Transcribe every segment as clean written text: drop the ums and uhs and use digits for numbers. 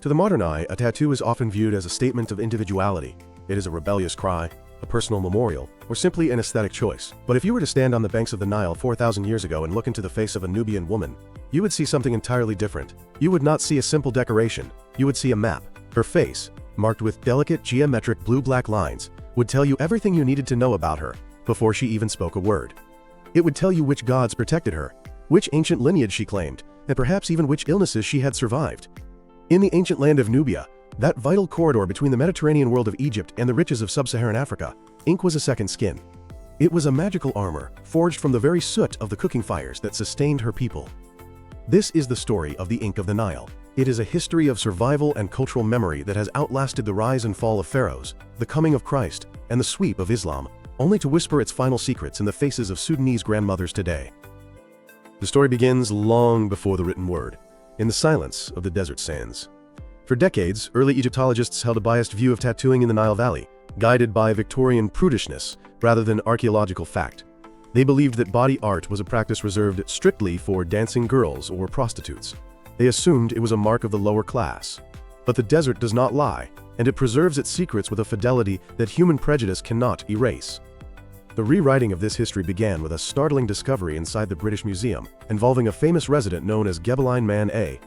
To the modern eye, a tattoo is often viewed as a statement of individuality. It is a rebellious cry, a personal memorial, or simply an aesthetic choice. But if you were to stand on the banks of the Nile 4,000 years ago and look into the face of a Nubian woman, you would see something entirely different. You would not see a simple decoration, you would see a map. Her face, marked with delicate geometric blue-black lines, would tell you everything you needed to know about her before she even spoke a word. It would tell you which gods protected her, which ancient lineage she claimed, and perhaps even which illnesses she had survived. In the ancient land of Nubia, that vital corridor between the Mediterranean world of Egypt and the riches of sub-Saharan Africa, ink was a second skin. It was a magical armor, forged from the very soot of the cooking fires that sustained her people. This is the story of the ink of the Nile. It is a history of survival and cultural memory that has outlasted the rise and fall of pharaohs, the coming of Christ, and the sweep of Islam, only to whisper its final secrets in the faces of Sudanese grandmothers today. The story begins long before the written word, in the silence of the desert sands. For decades, early Egyptologists held a biased view of tattooing in the Nile Valley, guided by Victorian prudishness rather than archaeological fact. They believed that body art was a practice reserved strictly for dancing girls or prostitutes. They assumed it was a mark of the lower class. But the desert does not lie, and it preserves its secrets with a fidelity that human prejudice cannot erase. The rewriting of this history began with a startling discovery inside the British Museum, involving a famous resident known as Gebeline Man A.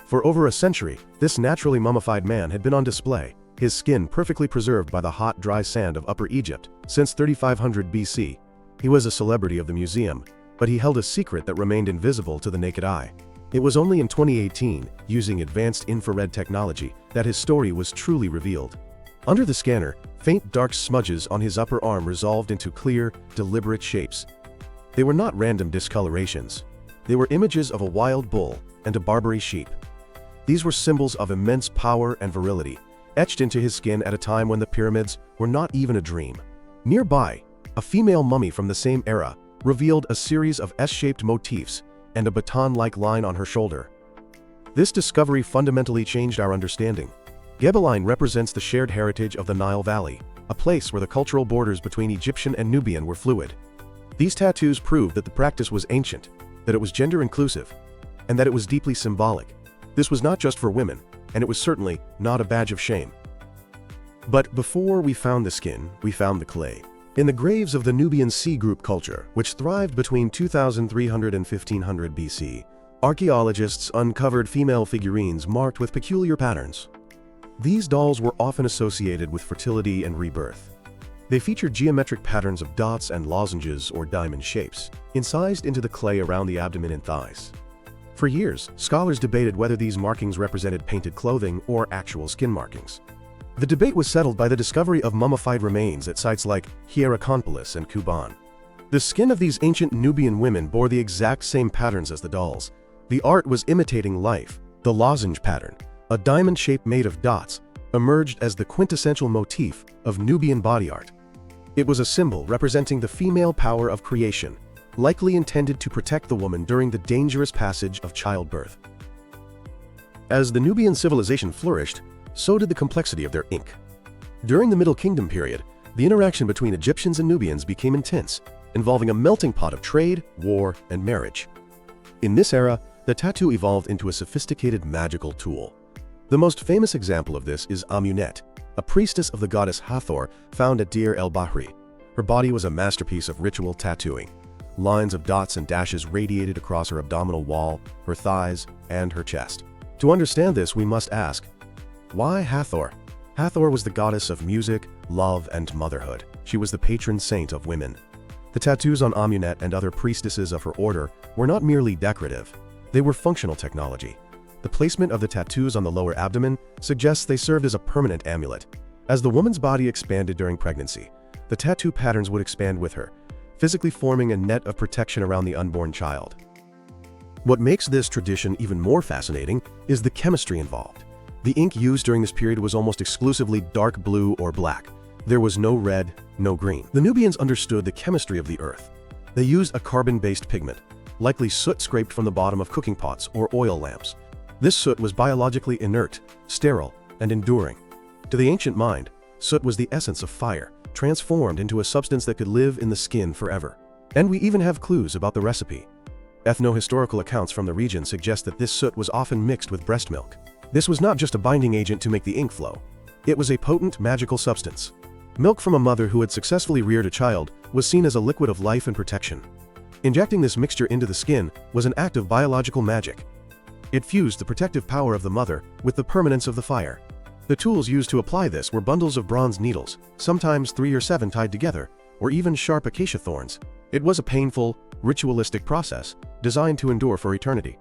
For over a century, this naturally mummified man had been on display, his skin perfectly preserved by the hot, dry sand of Upper Egypt, since 3500 BC. He was a celebrity of the museum, but he held a secret that remained invisible to the naked eye. It was only in 2018, using advanced infrared technology, that his story was truly revealed. Under the scanner, faint dark smudges on his upper arm resolved into clear, deliberate shapes. They were not random discolorations. They were images of a wild bull and a Barbary sheep. These were symbols of immense power and virility, etched into his skin at a time when the pyramids were not even a dream. Nearby, a female mummy from the same era revealed a series of S-shaped motifs and a baton-like line on her shoulder. This discovery fundamentally changed our understanding. Gebeline represents the shared heritage of the Nile Valley, a place where the cultural borders between Egyptian and Nubian were fluid. These tattoos prove that the practice was ancient, that it was gender-inclusive, and that it was deeply symbolic. This was not just for women, and it was certainly not a badge of shame. But before we found the skin, we found the clay. In the graves of the Nubian C group culture, which thrived between 2300 and 1500 BC, archaeologists uncovered female figurines marked with peculiar patterns. These dolls were often associated with fertility and rebirth. They featured geometric patterns of dots and lozenges or diamond shapes, incised into the clay around the abdomen and thighs. For years, scholars debated whether these markings represented painted clothing or actual skin markings. The debate was settled by the discovery of mummified remains at sites like Hierakonpolis and Kuban. The skin of these ancient Nubian women bore the exact same patterns as the dolls. The art was imitating life. The lozenge pattern, a diamond shape made of dots, emerged as the quintessential motif of Nubian body art. It was a symbol representing the female power of creation, likely intended to protect the woman during the dangerous passage of childbirth. As the Nubian civilization flourished, so did the complexity of their ink. During the Middle Kingdom period, the interaction between Egyptians and Nubians became intense, involving a melting pot of trade, war, and marriage. In this era, the tattoo evolved into a sophisticated magical tool. The most famous example of this is Amunet, a priestess of the goddess Hathor found at Deir el-Bahri. Her body was a masterpiece of ritual tattooing. Lines of dots and dashes radiated across her abdominal wall, her thighs, and her chest. To understand this, we must ask, why Hathor? Hathor was the goddess of music, love, and motherhood. She was the patron saint of women. The tattoos on Amunet and other priestesses of her order were not merely decorative. They were functional technology. The placement of the tattoos on the lower abdomen suggests they served as a permanent amulet. As the woman's body expanded during pregnancy, the tattoo patterns would expand with her, physically forming a net of protection around the unborn child. What makes this tradition even more fascinating is the chemistry involved. The ink used during this period was almost exclusively dark blue or black. There was no red, no green. The Nubians understood the chemistry of the earth. They used a carbon-based pigment, likely soot scraped from the bottom of cooking pots or oil lamps. This soot was biologically inert, sterile, and enduring. To the ancient mind, soot was the essence of fire, transformed into a substance that could live in the skin forever. And we even have clues about the recipe. Ethno-historical accounts from the region suggest that this soot was often mixed with breast milk. This was not just a binding agent to make the ink flow. It was a potent magical substance. Milk from a mother who had successfully reared a child was seen as a liquid of life and protection. Injecting this mixture into the skin was an act of biological magic. It fused the protective power of the mother with the permanence of the fire. The tools used to apply this were bundles of bronze needles, sometimes 3 or 7 tied together, or even sharp acacia thorns. It was a painful, ritualistic process designed to endure for eternity.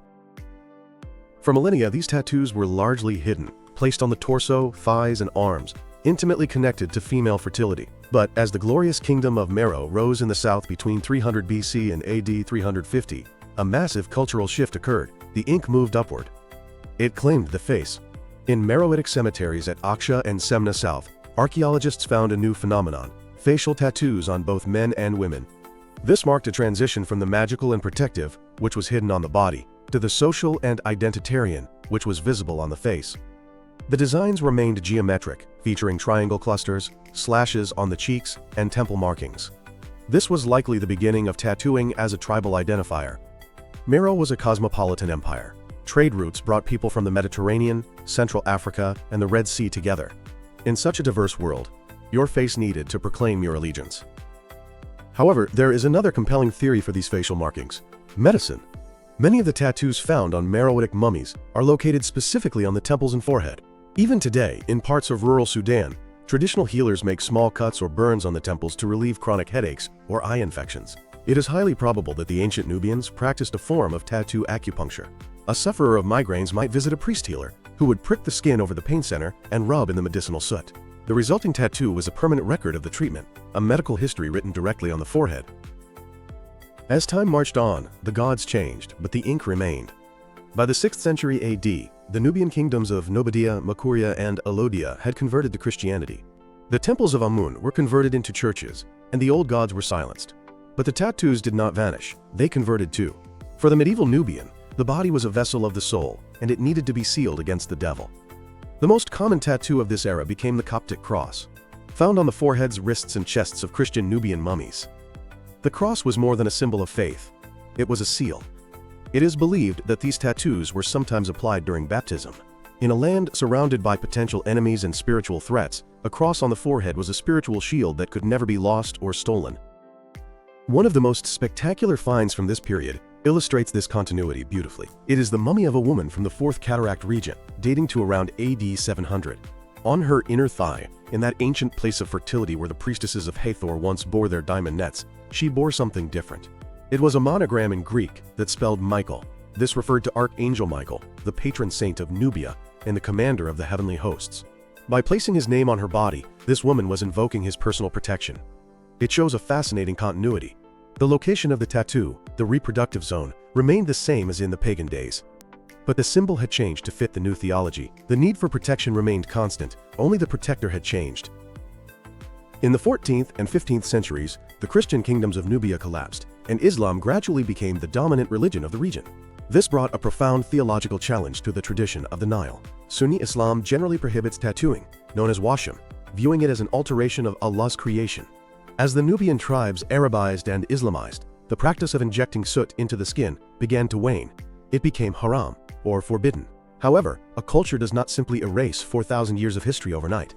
For millennia, these tattoos were largely hidden, placed on the torso, thighs, and arms, intimately connected to female fertility. But as the glorious kingdom of Meroe rose in the south between 300 BC and AD 350, a massive cultural shift occurred. The ink moved upward. It claimed the face. In Meroitic cemeteries at Aksha and Semna South, archaeologists found a new phenomenon: facial tattoos on both men and women. This marked a transition from the magical and protective, which was hidden on the body, to the social and identitarian, which was visible on the face. The designs remained geometric, featuring triangle clusters, slashes on the cheeks, and temple markings. This was likely the beginning of tattooing as a tribal identifier. Meroe was a cosmopolitan empire. Trade routes brought people from the Mediterranean, Central Africa, and the Red Sea together. In such a diverse world, your face needed to proclaim your allegiance. However, there is another compelling theory for these facial markings: medicine. Many of the tattoos found on Meroitic mummies are located specifically on the temples and forehead. Even today, in parts of rural Sudan, traditional healers make small cuts or burns on the temples to relieve chronic headaches or eye infections. It is highly probable that the ancient Nubians practiced a form of tattoo acupuncture. A sufferer of migraines might visit a priest healer, who would prick the skin over the pain center and rub in the medicinal soot. The resulting tattoo was a permanent record of the treatment, a medical history written directly on the forehead. As time marched on, the gods changed, but the ink remained. By the 6th century AD, the Nubian kingdoms of Nubia, Makuria, and Alodia had converted to Christianity. The temples of Amun were converted into churches, and the old gods were silenced. But the tattoos did not vanish, they converted too. For the medieval Nubian, the body was a vessel of the soul, and it needed to be sealed against the devil. The most common tattoo of this era became the Coptic cross, found on the foreheads, wrists, and chests of Christian Nubian mummies. The cross was more than a symbol of faith. It was a seal. It is believed that these tattoos were sometimes applied during baptism. In a land surrounded by potential enemies and spiritual threats, a cross on the forehead was a spiritual shield that could never be lost or stolen. One of the most spectacular finds from this period illustrates this continuity beautifully. It is the mummy of a woman from the 4th Cataract region, dating to around AD 700. On her inner thigh, in that ancient place of fertility where the priestesses of Hathor once bore their diamond nets, she bore something different. It was a monogram in Greek that spelled Michael. This referred to Archangel Michael, the patron saint of Nubia and the commander of the heavenly hosts. By placing his name on her body, this woman was invoking his personal protection. It shows a fascinating continuity. The location of the tattoo, the reproductive zone, remained the same as in the pagan days. But the symbol had changed to fit the new theology. The need for protection remained constant, only the protector had changed. In the 14th and 15th centuries, the Christian kingdoms of Nubia collapsed, and Islam gradually became the dominant religion of the region. This brought a profound theological challenge to the tradition of the Nile. Sunni Islam generally prohibits tattooing, known as washam, viewing it as an alteration of Allah's creation. As the Nubian tribes Arabized and Islamized, the practice of injecting soot into the skin began to wane. It became haram, or forbidden. However, a culture does not simply erase 4,000 years of history overnight.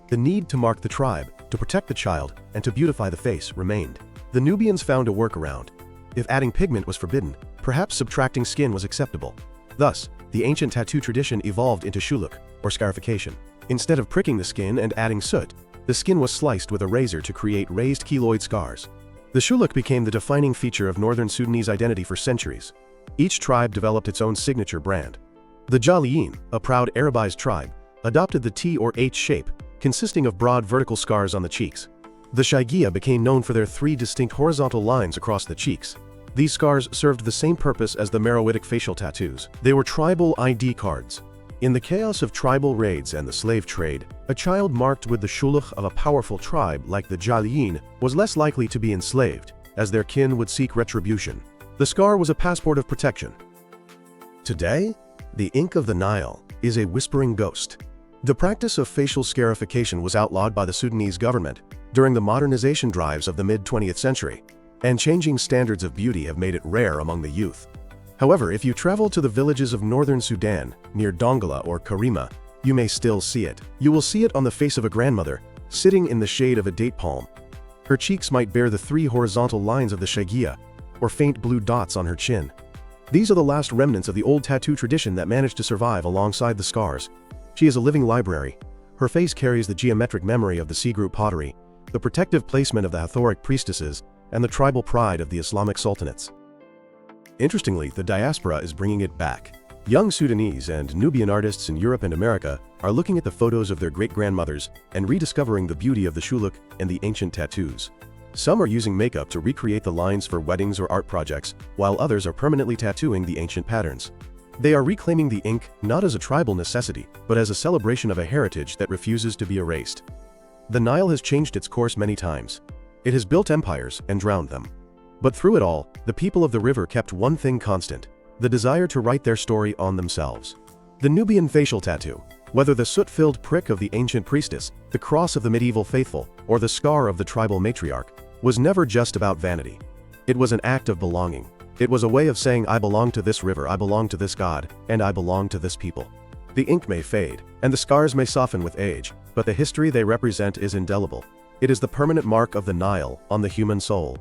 The need to mark the tribe, to protect the child, and to beautify the face remained. The Nubians found a workaround. If adding pigment was forbidden, perhaps subtracting skin was acceptable. Thus, the ancient tattoo tradition evolved into shuluk, or scarification. Instead of pricking the skin and adding soot, the skin was sliced with a razor to create raised keloid scars. The shuluk became the defining feature of northern Sudanese identity for centuries. Each tribe developed its own signature brand. The Jaliyin, a proud Arabized tribe, adopted the T or H shape, consisting of broad vertical scars on the cheeks. The Shaigia became known for their 3 distinct horizontal lines across the cheeks. These scars served the same purpose as the Meroitic facial tattoos. They were tribal ID cards. In the chaos of tribal raids and the slave trade, a child marked with the shuluk of a powerful tribe like the Jaliyin was less likely to be enslaved, as their kin would seek retribution. The scar was a passport of protection. Today, the ink of the Nile is a whispering ghost. The practice of facial scarification was outlawed by the Sudanese government during the modernization drives of the mid-20th century, and changing standards of beauty have made it rare among the youth. However, if you travel to the villages of northern Sudan, near Dongola or Karima, you may still see it. You will see it on the face of a grandmother, sitting in the shade of a date palm. Her cheeks might bear the 3 horizontal lines of the shagia, or faint blue dots on her chin. These are the last remnants of the old tattoo tradition that managed to survive alongside the scars. She is a living library. Her face carries the geometric memory of the C group pottery, the protective placement of the Hathoric priestesses, and the tribal pride of the Islamic sultanates. Interestingly, the diaspora is bringing it back. Young Sudanese and Nubian artists in Europe and America are looking at the photos of their great-grandmothers and rediscovering the beauty of the shuluk and the ancient tattoos. Some are using makeup to recreate the lines for weddings or art projects, while others are permanently tattooing the ancient patterns. They are reclaiming the ink not as a tribal necessity, but as a celebration of a heritage that refuses to be erased. The Nile has changed its course many times. It has built empires and drowned them. But through it all, the people of the river kept one thing constant: the desire to write their story on themselves. The Nubian facial tattoo, whether the soot-filled prick of the ancient priestess, the cross of the medieval faithful, or the scar of the tribal matriarch, was never just about vanity. It was an act of belonging. It was a way of saying, I belong to this river, I belong to this god, and I belong to this people. The ink may fade, and the scars may soften with age, but the history they represent is indelible. It is the permanent mark of the Nile on the human soul.